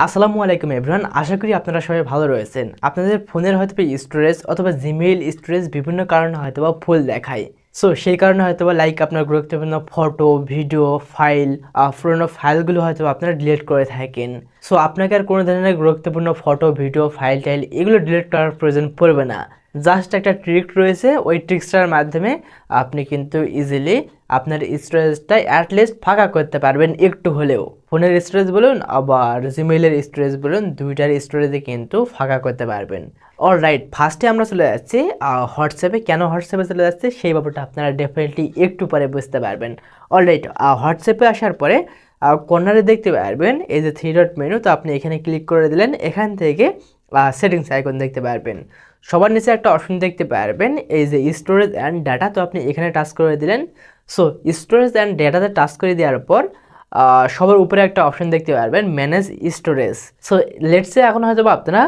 আসসালামু আলাইকুম এভরিওয়ান, আশা করি আপনারা সবাই ভালো রয়েছেন। আপনাদের ফোনের হয়তো স্টোরেজ অথবা জিমেইল স্টোরেজ বিভিন্ন কারণে হয়তো বা ফুল দেখায়। সো সেই কারণে হয়তো বা আপনার গুরুত্বপূর্ণ ফটো, ভিডিও, ফাইল, পুরোনো ফাইলগুলো হয়তো আপনারা ডিলিট করে থাকেন। সো আপনাকে আর কোনো ধরনের গুরুত্বপূর্ণ ফটো, ভিডিও, ফাইল টাইল এগুলো ডিলিট করার প্রয়োজন পড়বে না। জাস্ট একটা ট্রিক রয়েছে, ওই ট্রিক্সটার মাধ্যমে আপনি কিন্তু ইজিলি আপনার স্টোরেজটা অ্যাটলিস্ট ফাঁকা করতে পারবেন একটু হলেও। ফোনের স্টোরেজ বলুন আবার জিমেইলের স্টোরেজ বলুন, দুইটার স্টোরেজে কিন্তু ফাঁকা করতে পারবেন। অলরাইট, ফার্স্টে আমরা চলে যাচ্ছি হোয়াটসঅ্যাপে। কেন হোয়াটসঅ্যাপে চলে যাচ্ছে সেই ব্যাপারটা আপনারা ডেফিনেটলি একটু পরে বুঝতে পারবেন। অলরাইট, হোয়াটসঅ্যাপে আসার পরে কর্নারে দেখতে পারবেন এই যে থ্রি ডট মেনু, তো আপনি এখানে ক্লিক করে দিলেন। এখান থেকে সেটিংস আইকন দেখতে পারবেন। সবার নিচে একটা অপশন দেখতে পারবেন এই যে স্টোরেজ অ্যান্ড ডাটা, তো আপনি এখানে টাচ করে দিলেন। সো স্টোরেজ অ্যান্ড ডাটাতে টাচ করে দেওয়ার পর সবার উপরে একটা অপশন দেখতে পারবেন ম্যানেজ স্টোরেজ। সো লেটসে এখন হয়তো বা আপনারা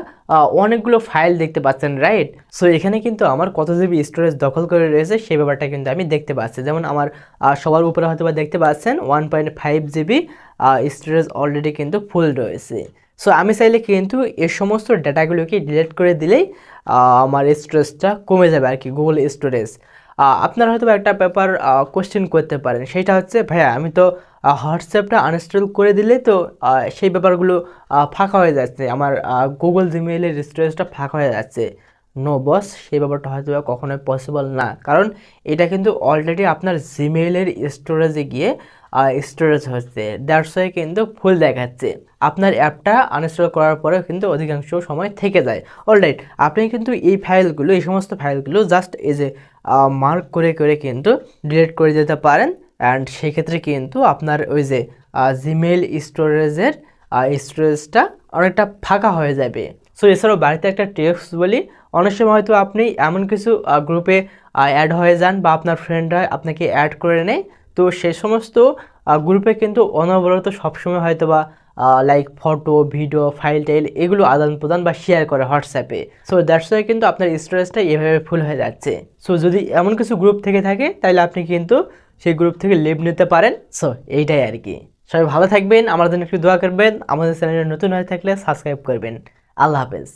অনেকগুলো ফাইল দেখতে পাচ্ছেন, রাইট? সো এখানে কিন্তু আমার কত জিবি স্টোরেজ দখল করে রয়েছে সেই ব্যাপারটা কিন্তু আমি দেখতে পাচ্ছি। যেমন আমার সবার উপরে হয়তো বা দেখতে পাচ্ছেন 1.5 জিবি স্টোরেজ অলরেডি কিন্তু ফুল রয়েছে। সো আমি চাইলে কিন্তু এই সমস্ত ডাটাগুলোকে ডিলিট করে দিলেই আমার স্টোরেজটা কমে যাবে আর কি, গুগল স্টোরেজ। আপনারা হয়তো একটা ব্যাপার কোশ্চেন করতে পারেন, সেটা হচ্ছে ভাইয়া আমি তো হোয়াটসঅ্যাপটা আনইনস্টল করে দিলে তো সেই ব্যাপারগুলো ফাঁকা হয়ে যাচ্ছে, আমার গুগল জিমেইলের স্টোরেজটা ফাঁকা হয়ে যাচ্ছে। নো বস, সেই ব্যাপারটা হয়তো কখনোই পসিবল না, কারণ এটা কিন্তু অলরেডি আপনার জিমেইলের স্টোরেজে গিয়ে স্টোরেজ হচ্ছে, দ্যাটস ওয়াই কিন্তু ফুল দেখাচ্ছে। আপনার অ্যাপটা আনইনস্টল করার পরেও কিন্তু অধিকাংশ সময় থেকে যায়। অলরাইট, আপনি কিন্তু এই ফাইলগুলো, এই সমস্ত ফাইলগুলো জাস্ট এই যে মার্ক করে করে কিন্তু ডিলিট করে দিতে পারেন। অ্যান্ড সেক্ষেত্রে কিন্তু আপনার ওই যে জিমেইল স্টোরেজের স্টোরেজটা অনেকটা ফাঁকা হয়ে যাবে। সো এছাড়াও বাড়িতে একটা টিপস বলি, অনেক সময় হয়তো আপনি এমন কিছু গ্রুপে অ্যাড হয়ে যান বা আপনার ফ্রেন্ডরা আপনাকে অ্যাড করে নেয়, তো সেই সমস্ত গ্রুপে কিন্তু অনবরত সবসময় হয়তো বা like photo, video, file tile এগুলো আদান প্রদান বা শেয়ার করে হোয়াটসঅ্যাপে। সো দ্যাটস ওয়াই কিন্তু আপনার স্টোরেজটা এভাবে ফুল হয়ে যাচ্ছে। সো যদি এমন কিছু গ্রুপ থেকে থাকে তাহলে আপনি কিন্তু সেই গ্রুপ থেকে লিভ নিতে পারেন। সো এইটাই আর কি। সবাই ভালো থাকবেন, আমার জন্য একটু দোয়া করবেন, আমাদের চ্যানেলে নতুন হয়ে থাকলে সাবস্ক্রাইব করবেন। আল্লাহ হাফেজ।